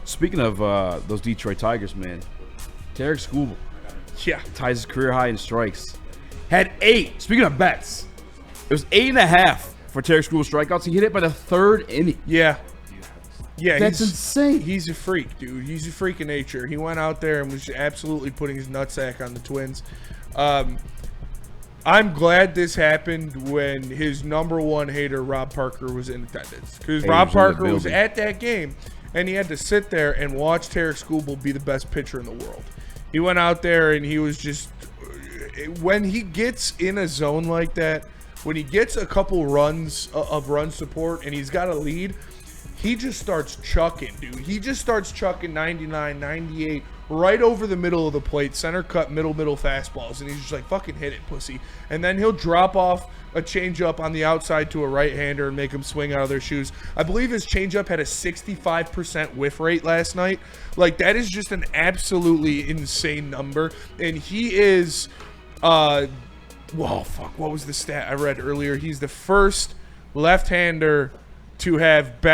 Speaking of those Detroit Tigers, man, Tarik Skubal ties his career high in strikes. Had 8. Speaking of bets, it was 8.5 for Tarik Skubal's strikeouts. He hit it by the 3rd inning. Yeah, That's insane. He's a freak, dude. He's a freak of nature. He went out there and was absolutely putting his nutsack on the Twins. I'm glad this happened when his number one hater, Rob Parker, was in attendance. Because Rob Parker was at that game, and he had to sit there and watch Tarik Skubal be the best pitcher in the world. He went out there, and he was just – when he gets in a zone like that, when he gets a couple runs of run support and he's got a lead, he just starts chucking, dude. He just starts chucking 99, 98 right over the middle of the plate, center cut, middle fastballs, and he's just like, fucking hit it, pussy. And then he'll drop off a changeup on the outside to a right-hander and make him swing out of their shoes. I believe his changeup had a 65% whiff rate last night. Like, that is just an absolutely insane number. And he is, what was the stat I read earlier? He's the first left-hander to have two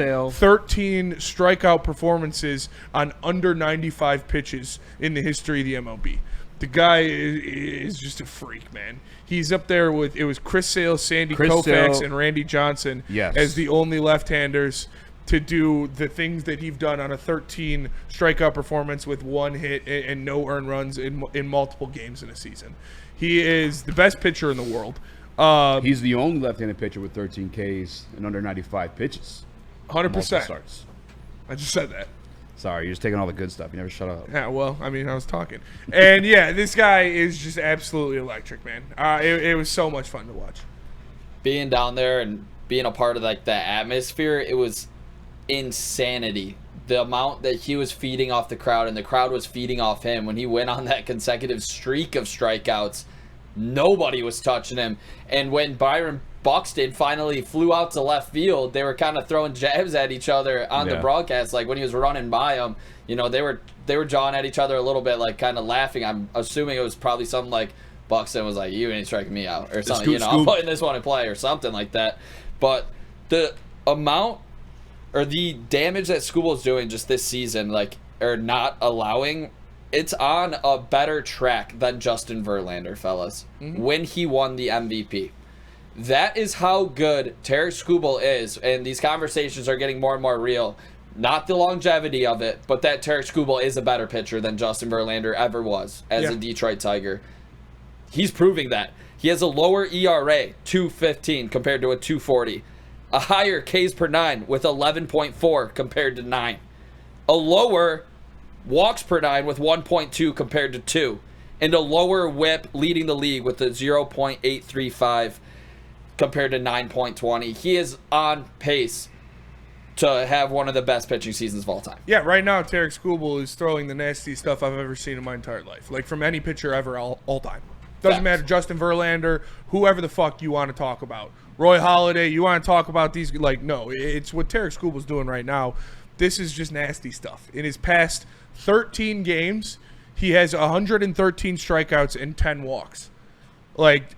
13 strikeout performances on under 95 pitches in the history of the MLB. The guy is just a freak, man. He's up there with, it was Chris Sale, Sandy Koufax, and Randy Johnson as the only left-handers to do the things that he's done on a 13 strikeout performance with 1 hit and no earned runs in multiple games in a season. He is the best pitcher in the world. He's the only left-handed pitcher with 13 Ks and under 95 pitches. 100%. Starts. I just said that. Sorry, you're just taking all the good stuff. You never shut up. Yeah, well, I mean, I was talking. And, yeah, this guy is just absolutely electric, man. It was so much fun to watch. Being down there and being a part of, like, the atmosphere, it was insanity. The amount that he was feeding off the crowd and the crowd was feeding off him when he went on that consecutive streak of strikeouts. Nobody was touching him. And when Byron Buxton finally flew out to left field, they were kind of throwing jabs at each other on the broadcast. Like when he was running by them, you know, they were jawing at each other a little bit, like kind of laughing. I'm assuming it was probably something like Buxton was like, "You ain't striking me out," or something. You know, I'm putting this one in play or something like that. But the amount or the damage that Skubal's doing just this season, like, or not allowing, it's on a better track than Justin Verlander, fellas, when he won the MVP. That is how good Tarik Skubal is, and these conversations are getting more and more real. Not the longevity of it, but that Tarik Skubal is a better pitcher than Justin Verlander ever was as a Detroit Tiger. He's proving that. He has a lower ERA, 2.15, compared to a 2.40. A higher Ks per 9 with 11.4 compared to 9. A lower walks per 9 with 1.2 compared to 2. And a lower whip leading the league with a 0.835 compared to 9.20. He is on pace to have one of the best pitching seasons of all time. Yeah, right now Tarik Skubal is throwing the nastiest stuff I've ever seen in my entire life. Like from any pitcher ever all time. Doesn't matter, Justin Verlander, whoever the fuck you want to talk about. Roy Halladay, you want to talk about these, like, no, it's what Tarik Skubal's doing right now. This is just nasty stuff. In his past 13 games, he has 113 strikeouts and 10 walks. Like,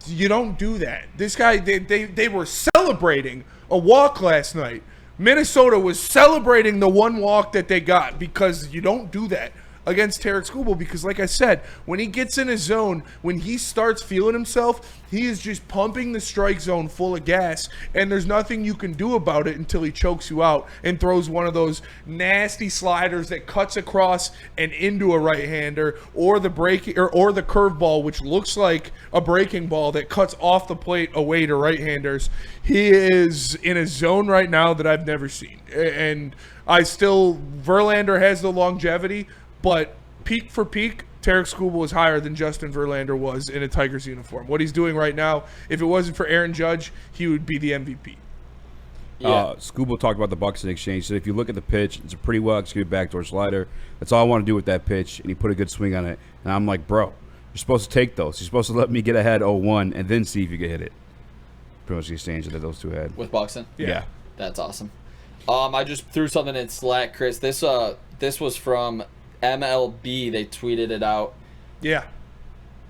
you don't do that. This guy, they were celebrating a walk last night. Minnesota was celebrating the one walk that they got because you don't do that against Tarik Skubal because, like I said, when he gets in his zone, when he starts feeling himself, he is just pumping the strike zone full of gas, and there's nothing you can do about it until he chokes you out and throws one of those nasty sliders that cuts across and into a right-hander, or the or the curveball, which looks like a breaking ball that cuts off the plate away to right-handers. He is in a zone right now that I've never seen, and Verlander has the longevity. But peak for peak, Tarik Skubal is higher than Justin Verlander was in a Tigers uniform. What he's doing right now, if it wasn't for Aaron Judge, he would be the MVP. Yeah. Skubal talked about the Buxton exchange. So if you look at the pitch, it's a pretty well executed backdoor slider. That's all I want to do with that pitch, and he put a good swing on it. And I'm like, bro, you're supposed to take those. You're supposed to let me get ahead 0-1 and then see if you can hit it. Pretty much the exchange that those two had. With Buxton? Yeah. That's awesome. I just threw something in Slack, Chris. This was from MLB. They tweeted it out. Yeah.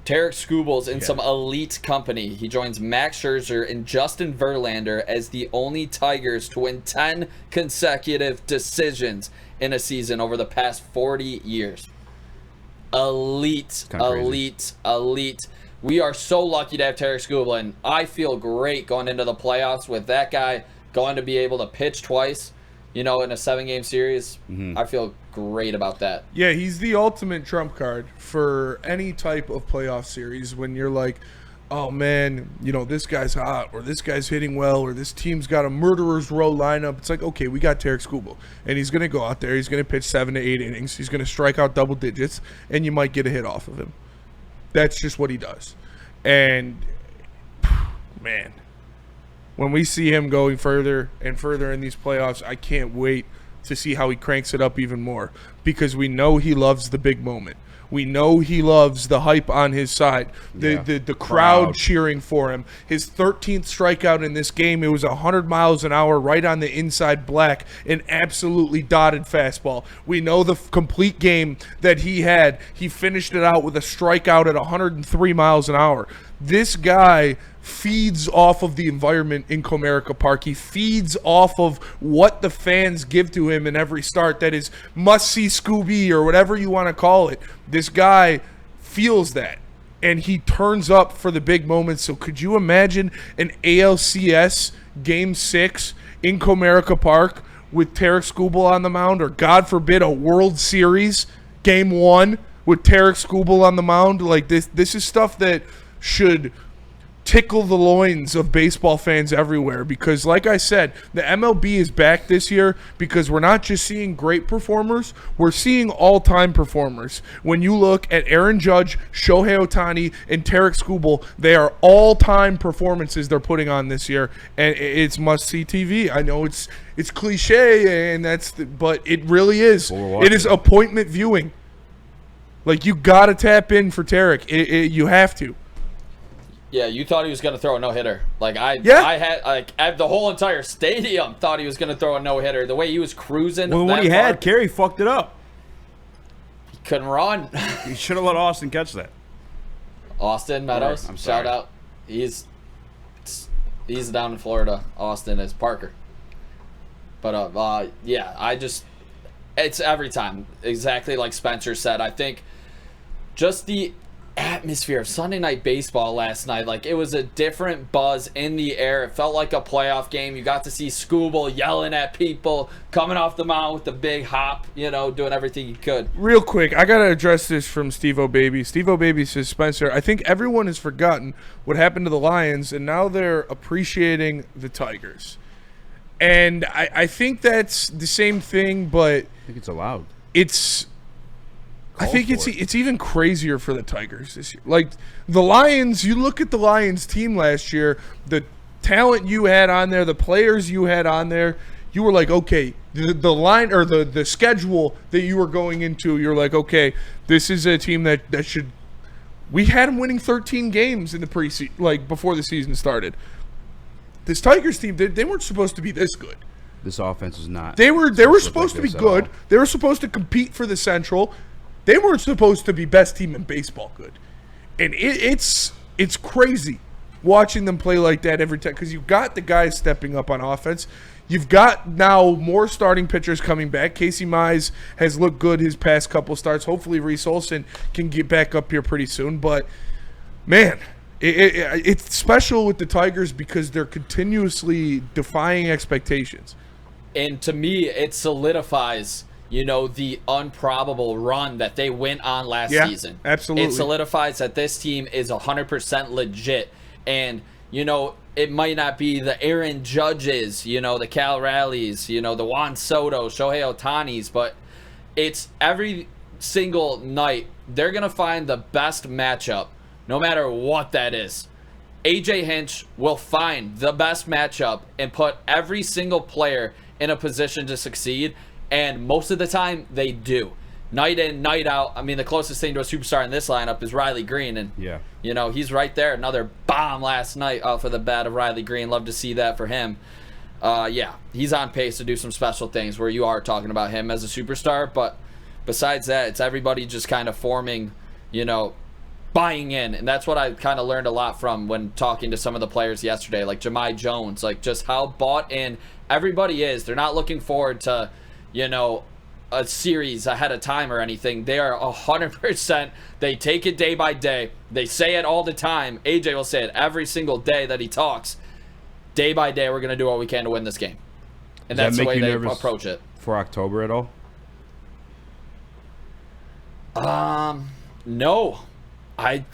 Tarik Skubal's in some elite company. He joins Max Scherzer and Justin Verlander as the only Tigers to win 10 consecutive decisions in a season over the past 40 years. Elite. We are so lucky to have Tarik Skubal, and I feel great going into the playoffs with that guy going to be able to pitch twice, in a 7-game series. I feel great about that. Yeah, he's the ultimate trump card for any type of playoff series when you're like, oh man, this guy's hot, or this guy's hitting well, or this team's got a murderer's row lineup. It's like, okay, we got Tarik Skubal, and he's going to go out there, he's going to pitch 7 to 8 innings, he's going to strike out double digits, and you might get a hit off of him. That's just what he does. And, man, when we see him going further and further in these playoffs, I can't wait to see how he cranks it up even more, because we know he loves the big moment. We know he loves the hype on his side, the crowd cheering for him. His 13th strikeout in this game, it was 100 miles an hour right on the inside black, an absolutely dotted fastball. We know the complete game that he had. He finished it out with a strikeout at 103 miles an hour. This guy feeds off of the environment in Comerica Park. He feeds off of what the fans give to him in every start. That is must-see Scooby or whatever you want to call it. This guy feels that, and he turns up for the big moments. So could you imagine an ALCS Game 6 in Comerica Park with Tarik Skubal on the mound, or God forbid a World Series Game 1 with Tarik Skubal on the mound? Like this is stuff that should tickle the loins of baseball fans everywhere, because like I said, the MLB is back this year because we're not just seeing great performers, we're seeing all-time performers. When you look at Aaron Judge, Shohei Ohtani, and Tarik Skubal, they are all-time performances they're putting on this year, and it's must-see TV. I know it's cliche, and but it really is. It is appointment viewing. Like, you got to tap in for Tarik. You have to. Yeah, you thought he was going to throw a no-hitter. I had the whole entire stadium thought he was going to throw a no-hitter. The way he was cruising. Well, when he had, Kerry fucked it up. He couldn't run. He should have let Austin catch that. Austin Meadows, right, shout out. He's down in Florida. Austin is Parker. But it's every time. Exactly like Spencer said. I think just the atmosphere of Sunday Night Baseball last night, it was a different buzz in the air. It felt like a playoff game. You got to see Skubal yelling at people, coming off the mound with the big hop, doing everything he could. Real quick, I gotta address this from Steve O'Baby. Steve O'Baby says, Spencer, I think everyone has forgotten what happened to the Lions, and now they're appreciating the Tigers. And I think that's the same thing, but I think it's allowed. I think it's even crazier for the Tigers this year. Like, the Lions, you look at the Lions team last year, the talent you had on there, the players you had on there, you were like, okay, the line or the schedule that you were going into, you're like, okay, this is a team that should. We had them winning 13 games in the preseason, before the season started. This Tigers team, they weren't supposed to be this good. This offense is not. They were supposed to be good. They were supposed to compete for the Central. They weren't supposed to be best team in baseball good. And it's crazy watching them play like that every time, because you've got the guys stepping up on offense. You've got now more starting pitchers coming back. Casey Mize has looked good his past couple starts. Hopefully Reese Olson can get back up here pretty soon. But, man, it's special with the Tigers because they're continuously defying expectations. And to me, it solidifies the improbable run that they went on last season. Absolutely. It solidifies that this team is 100% legit. And, it might not be the Aaron Judges, the Cal Rallies, the Juan Soto, Shohei Ohtani's, but it's every single night they're going to find the best matchup, no matter what that is. AJ Hinch will find the best matchup and put every single player in a position to succeed. And most of the time, they do. Night in, night out. I mean, the closest thing to a superstar in this lineup is Riley Green. And, he's right there. Another bomb last night off of the bat of Riley Green. Love to see that for him. He's on pace to do some special things where you are talking about him as a superstar. But besides that, it's everybody just kind of forming, buying in, and that's what I kind of learned a lot from when talking to some of the players yesterday, like Jahmai Jones, like just how bought in everybody is. They're not looking forward to, you know, a series ahead of time or anything. They are 100%. They take it day by day. They say it all the time. AJ will say it every single day that he talks. Day by day, we're going to do what we can to win this game. And that's the way they approach it. For October at all? No. I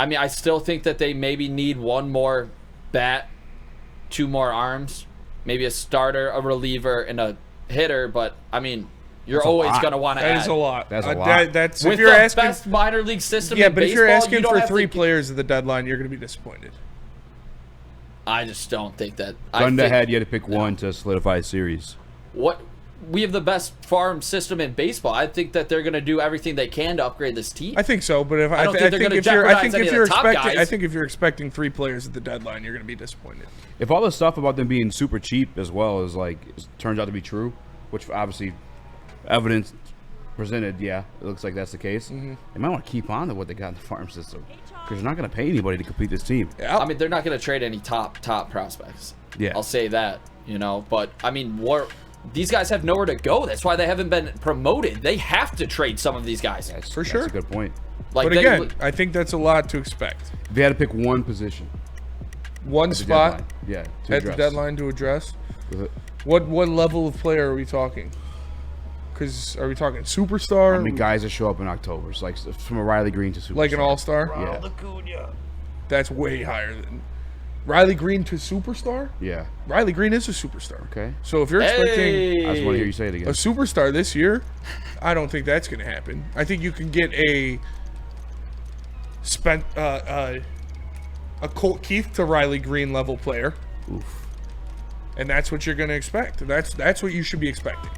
mean, I still think that they maybe need one more bat, 2 more arms, maybe a starter, a reliever, and a hitter. But, I mean, you're always going to want to add. That is a lot. That's a lot. That's with if you're the asking, best minor league system yeah, in but baseball, if you're asking you for don't 3 have to, players at the deadline, you're going to be disappointed. I just don't think that. Gun to head, you had to pick one to solidify a series. What? We have the best farm system in baseball. I think that they're going to do everything they can to upgrade this team. I think so, but if I don't think they're going to jeopardize any of the top guys. I think if you're expecting 3 players at the deadline, you're going to be disappointed. If all the stuff about them being super cheap as well as like turns out to be true, which obviously evidence presented, yeah, it looks like that's the case. They might want to keep on to what they got in the farm system because they're not going to pay anybody to complete this team. Yeah. I mean, they're not going to trade any top prospects. Yeah, I'll say that, you know. But I mean, these guys have nowhere to go. That's why they haven't been promoted. They have to trade some of these guys. For sure. That's a good point. Like, but again, I think that's a lot to expect. If you had to pick one position, one spot yeah, at the deadline to address. What level of player are we talking? Because are we talking superstar? How many guys that show up in October? It's like from a Riley Green to superstar. Like an all-star? Yeah. That's way higher than Riley Green to superstar? Yeah. Riley Green is a superstar. Okay. So if you're expecting I just want to hear you say it again. a superstar this year, I don't think that's going to happen. I think you can get a Colt Keith to Riley Green level player. Oof. And that's what you're going to expect. That's what you should be expecting.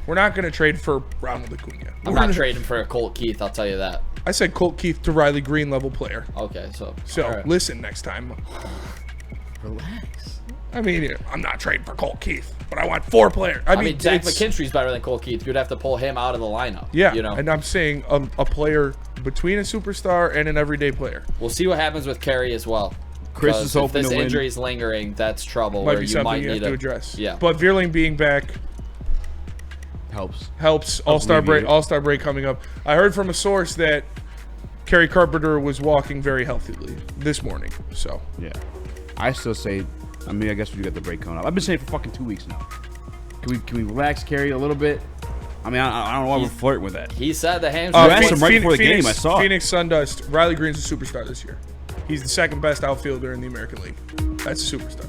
We're not going to trade for Ronald Acuna. I'm not trading for a Colt Keith, I'll tell you that. I said Colt Keith to Riley Green level player. Okay, so right. Listen next time. Relax. I mean, I'm not trading for Colt Keith, but I want 4 players. I mean Zach McKinstry's better than Colt Keith. You'd have to pull him out of the lineup. Yeah, you know? And I'm saying a player between a superstar and an everyday player. We'll see what happens with Kerry as well. Chris is hoping if this to win. injury is lingering, that's trouble. Might where be you something might you need have to address. Yeah. But Vierling being back helps. All-Star break coming up. I heard from a source that Kerry Carpenter was walking very healthily this morning. So yeah, I still say. I mean, I guess we got the break coming up. I've been saying for fucking 2 weeks now. Can we relax Kerry a little bit? I mean, I don't know why we're flirting with that. He said the hamstring. You asked him right before the game. I saw it. Phoenix Sundust. Riley Green's a superstar this year. He's the second best outfielder in the American League. That's a superstar.